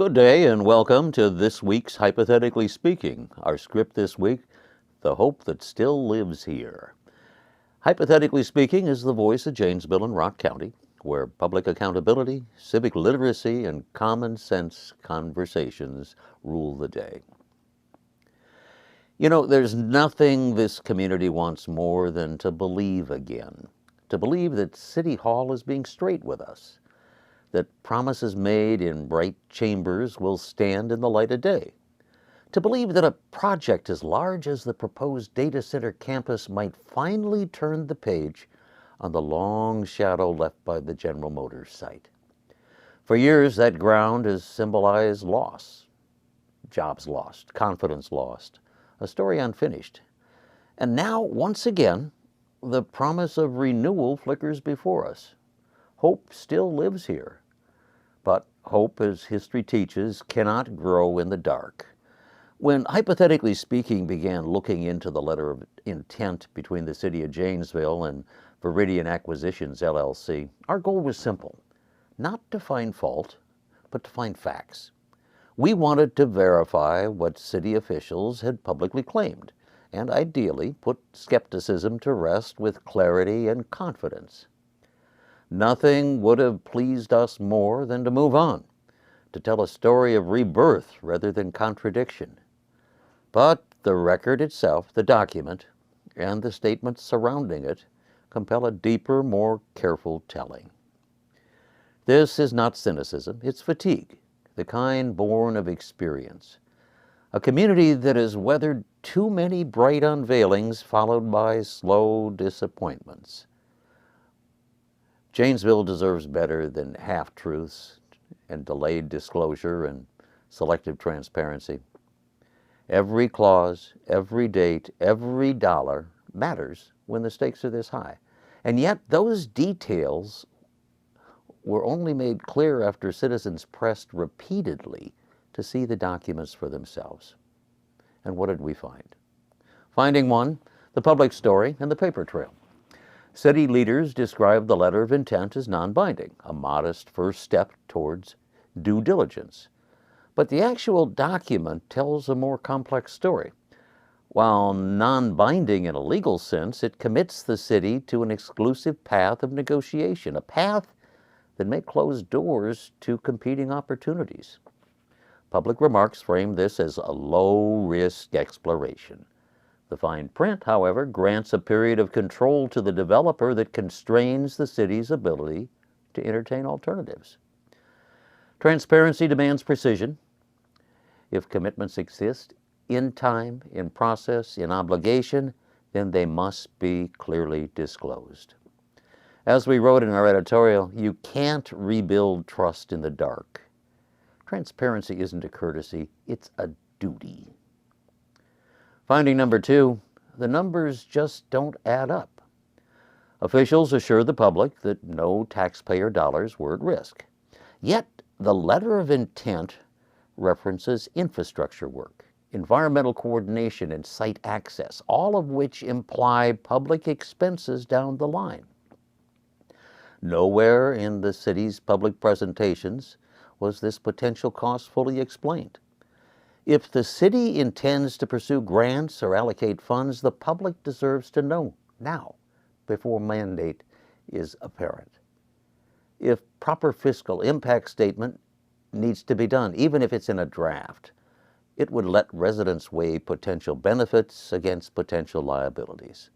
Good day and welcome to this week's Hypothetically Speaking. Our script this week, The Hope That Still Lives Here. Hypothetically Speaking is the voice of Janesville and Rock County, where public accountability, civic literacy, and common sense conversations rule the day. You know, there's nothing this community wants more than to believe again. To believe that City Hall is being straight with us, that promises made in bright chambers will stand in the light of day. To believe that a project as large as the proposed data center campus might finally turn the page on the long shadow left by the General Motors site. For years, that ground has symbolized loss. Jobs lost, confidence lost, a story unfinished. And now, once again, the promise of renewal flickers before us. Hope still lives here. But hope, as history teaches, cannot grow in the dark. When Hypothetically Speaking began looking into the letter of intent between the City of Janesville and Viridian Acquisitions, LLC, our goal was simple: not to find fault, but to find facts. We wanted to verify what city officials had publicly claimed, and ideally put skepticism to rest with clarity and confidence. Nothing would have pleased us more than to move on, to tell a story of rebirth rather than contradiction. But the record itself, the document, and the statements surrounding it compel a deeper, more careful telling. This is not cynicism, it's fatigue, the kind born of experience. A community that has weathered too many bright unveilings followed by slow disappointments. Janesville deserves better than half-truths and delayed disclosure and selective transparency. Every clause, every date, every dollar matters when the stakes are this high. And yet those details were only made clear after citizens pressed repeatedly to see the documents for themselves. And what did we find? Finding one, the public story and the paper trail. City leaders described the letter of intent as non-binding, a modest first step towards due diligence. But the actual document tells a more complex story. While non-binding in a legal sense, it commits the city to an exclusive path of negotiation, a path that may close doors to competing opportunities. Public remarks frame this as a low-risk exploration. The fine print, however, grants a period of control to the developer that constrains the city's ability to entertain alternatives. Transparency demands precision. If commitments exist in time, in process, in obligation, then they must be clearly disclosed. As we wrote in our editorial, you can't rebuild trust in the dark. Transparency isn't a courtesy, it's a duty. Finding number two, the numbers just don't add up. Officials assured the public that no taxpayer dollars were at risk. Yet the letter of intent references infrastructure work, environmental coordination, and site access, all of which imply public expenses down the line. Nowhere in the city's public presentations was this potential cost fully explained. If the city intends to pursue grants or allocate funds, the public deserves to know now, before mandate is apparent. If proper fiscal impact statement needs to be done, even if it's in a draft, it would let residents weigh potential benefits against potential liabilities.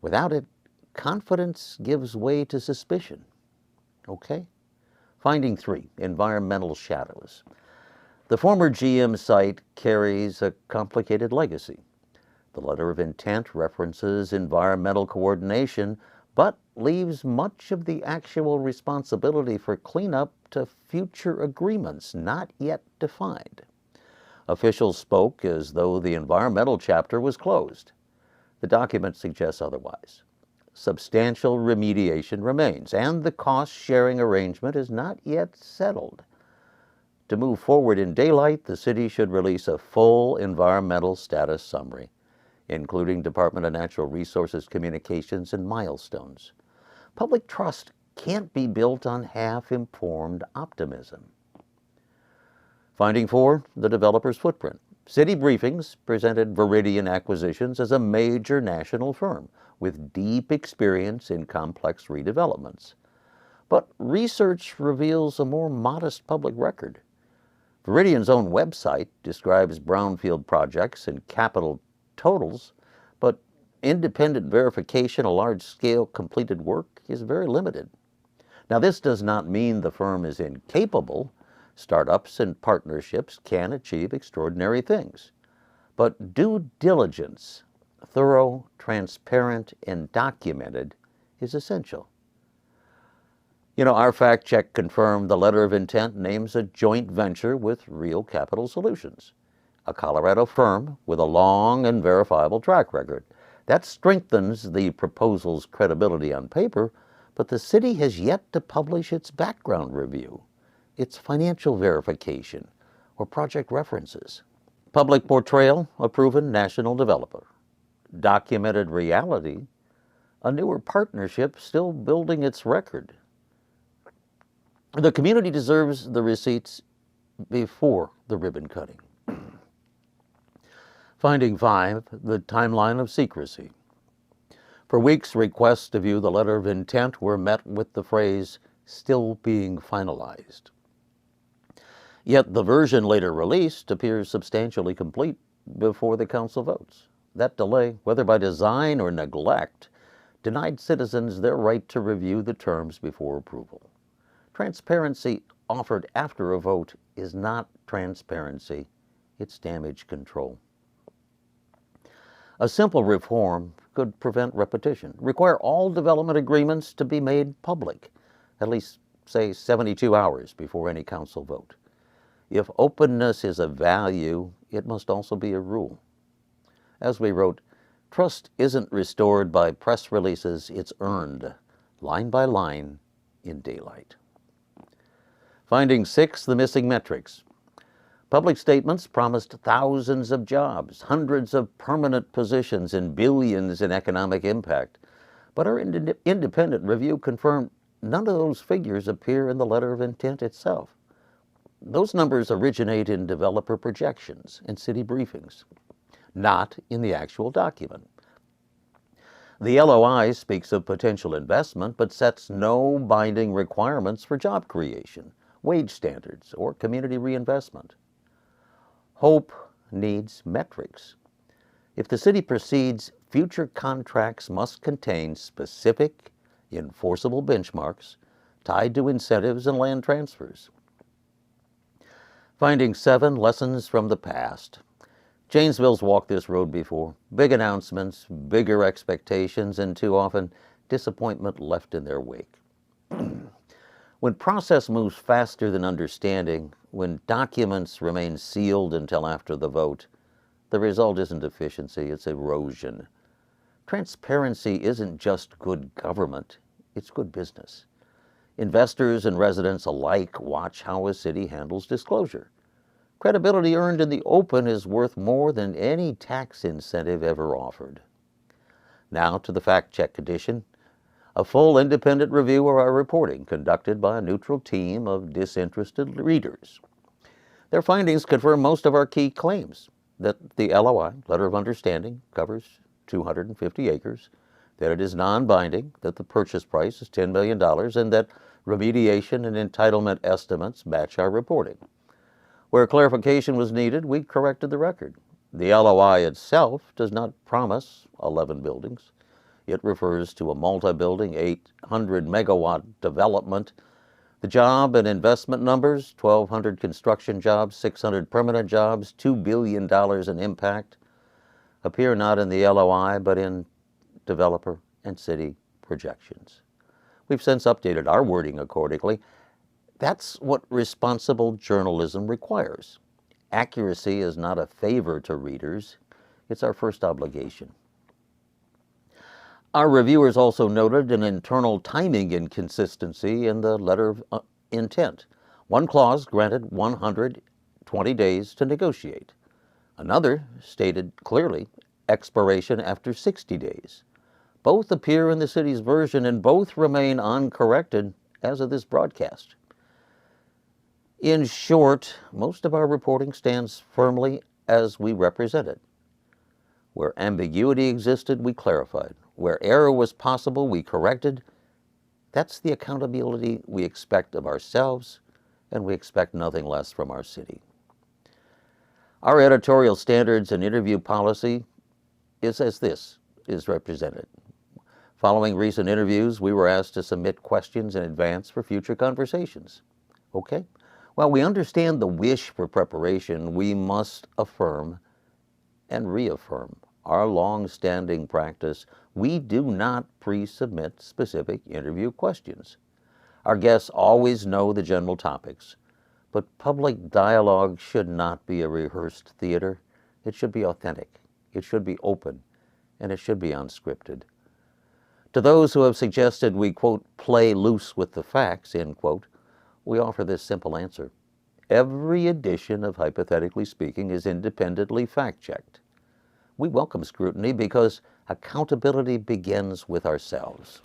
Without it, confidence gives way to suspicion. Okay? Finding three, environmental shadows. The former GM site carries a complicated legacy. The letter of intent references environmental coordination, but leaves much of the actual responsibility for cleanup to future agreements not yet defined. Officials spoke as though the environmental chapter was closed. The document suggests otherwise. Substantial remediation remains, and the cost-sharing arrangement is not yet settled. To move forward in daylight, the city should release a full environmental status summary, including Department of Natural Resources communications and milestones. Public trust can't be built on half-informed optimism. Finding 4, the developer's footprint. City briefings presented Veridian Acquisitions as a major national firm with deep experience in complex redevelopments. But research reveals a more modest public record. Veridian's own website describes brownfield projects and capital totals, but independent verification of large-scale completed work is very limited. Now, this does not mean the firm is incapable. Startups and partnerships can achieve extraordinary things. But due diligence, thorough, transparent, and documented, is essential. Our fact check confirmed the letter of intent names a joint venture with Real Capital Solutions, a Colorado firm with a long and verifiable track record. That strengthens the proposal's credibility on paper, but the city has yet to publish its background review, its financial verification, or project references. Public portrayal, a proven national developer. Documented reality, a newer partnership still building its record. The community deserves the receipts before the ribbon cutting. Finding 5, the timeline of secrecy. For weeks, requests to view the letter of intent were met with the phrase, "still being finalized." Yet the version later released appears substantially complete before the council votes. That delay, whether by design or neglect, denied citizens their right to review the terms before approval. Transparency offered after a vote is not transparency, it's damage control. A simple reform could prevent repetition, require all development agreements to be made public, at least, say, 72 hours before any council vote. If openness is a value, it must also be a rule. As we wrote, trust isn't restored by press releases, it's earned, line by line, in daylight. Finding 6, the missing metrics. Public statements promised thousands of jobs, hundreds of permanent positions, and billions in economic impact. But our independent review confirmed none of those figures appear in the letter of intent itself. Those numbers originate in developer projections and city briefings, not in the actual document. The LOI speaks of potential investment, but sets no binding requirements for job creation, wage standards, or community reinvestment. Hope needs metrics. If the city proceeds, future contracts must contain specific, enforceable benchmarks tied to incentives and land transfers. Finding 7, lessons from the past. Janesville's walked this road before. Big announcements, bigger expectations, and too often disappointment left in their wake. When process moves faster than understanding, when documents remain sealed until after the vote, the result isn't efficiency, it's erosion. Transparency isn't just good government, it's good business. Investors and residents alike watch how a city handles disclosure. Credibility earned in the open is worth more than any tax incentive ever offered. Now to the fact check edition. A full independent review of our reporting conducted by a neutral team of disinterested readers. Their findings confirm most of our key claims, that the LOI, Letter of Understanding, covers 250 acres, that it is non-binding, that the purchase price is $10 million, and that remediation and entitlement estimates match our reporting. Where clarification was needed, we corrected the record. The LOI itself does not promise 11 buildings. It refers to a multi-building, 800-megawatt development. The job and investment numbers, 1,200 construction jobs, 600 permanent jobs, $2 billion in impact, appear not in the LOI, but in developer and city projections. We've since updated our wording accordingly. That's what responsible journalism requires. Accuracy is not a favor to readers. It's our first obligation. Our reviewers also noted an internal timing inconsistency in the letter of intent. One clause granted 120 days to negotiate. Another stated clearly expiration after 60 days. Both appear in the city's version and both remain uncorrected as of this broadcast. In short, most of our reporting stands firmly as we represent it. Where ambiguity existed, we clarified. Where error was possible, we corrected. That's the accountability we expect of ourselves, and we expect nothing less from our city. Our editorial standards and interview policy is as this is represented. Following recent interviews, we were asked to submit questions in advance for future conversations. Okay? While we understand the wish for preparation, we must affirm and reaffirm our long-standing practice. We do not pre-submit specific interview questions. Our guests always know the general topics, but public dialogue should not be a rehearsed theater. It should be authentic. It should be open, and it should be unscripted. To those who have suggested we, quote, play loose with the facts, end quote, we offer this simple answer. Every edition of Hypothetically Speaking is independently fact-checked. We welcome scrutiny because accountability begins with ourselves.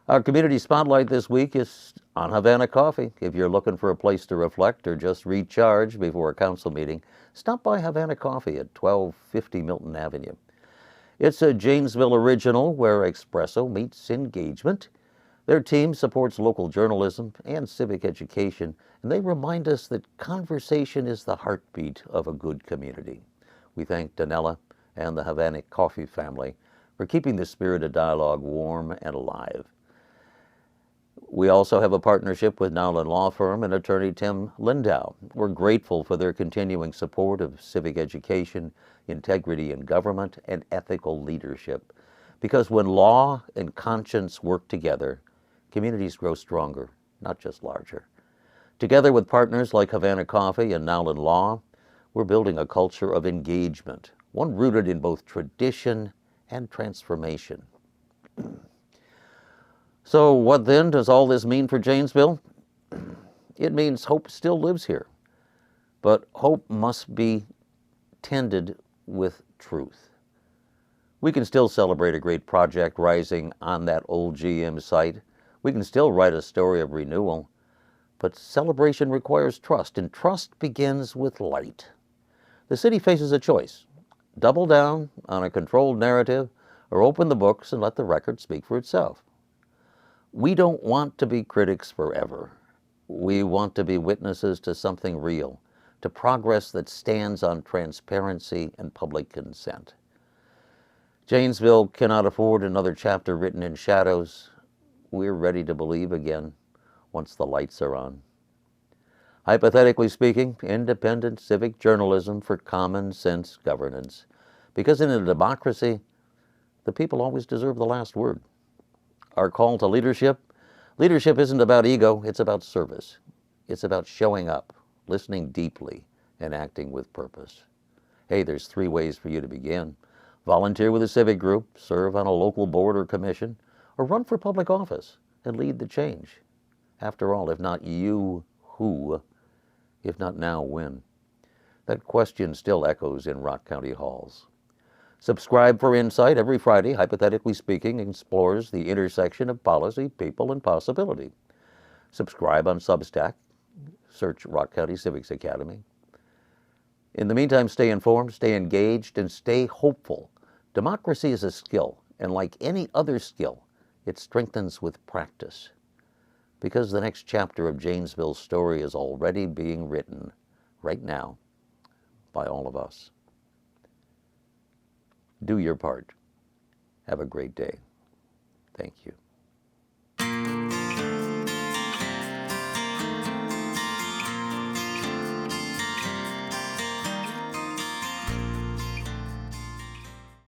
Our community spotlight this week is on Havana Coffee. If you're looking for a place to reflect or just recharge before a council meeting, stop by Havana Coffee at 1250 Milton Avenue. It's a Janesville original where espresso meets engagement. Their team supports local journalism and civic education, and they remind us that conversation is the heartbeat of a good community. We thank Danella and the Havana Coffee family for keeping the spirit of dialogue warm and alive. We also have a partnership with Nowlin Law Firm and attorney Tim Lindau. We're grateful for their continuing support of civic education, integrity in government, and ethical leadership. Because when law and conscience work together, communities grow stronger, not just larger. Together with partners like Havana Coffee and Nowlin Law, we're building a culture of engagement, one rooted in both tradition and transformation. So what then does all this mean for Janesville? It means hope still lives here, but hope must be tended with truth. We can still celebrate a great project rising on that old GM site. We can still write a story of renewal, but celebration requires trust, and trust begins with light. The city faces a choice: double down on a controlled narrative or open the books and let the record speak for itself. We don't want to be critics forever. We want to be witnesses to something real, to progress that stands on transparency and public consent. Janesville cannot afford another chapter written in shadows. We're ready to believe again once the lights are on. Hypothetically speaking, independent civic journalism for common sense governance. Because in a democracy, the people always deserve the last word. Our call to leadership isn't about ego, it's about service. It's about showing up, listening deeply, and acting with purpose. Hey, there's 3 ways for you to begin. Volunteer with a civic group, serve on a local board or commission, or run for public office and lead the change. After all, if not you, who? If not now, when? That question still echoes in Rock County halls. Subscribe for insight. Every Friday, Hypothetically Speaking explores the intersection of policy, people, and possibility. Subscribe on Substack. Search Rock County Civics Academy. In the meantime, stay informed, stay engaged, and stay hopeful. Democracy is a skill, and like any other skill, it strengthens with practice. Because the next chapter of Janesville's story is already being written right now by all of us. Do your part. Have a great day. Thank you.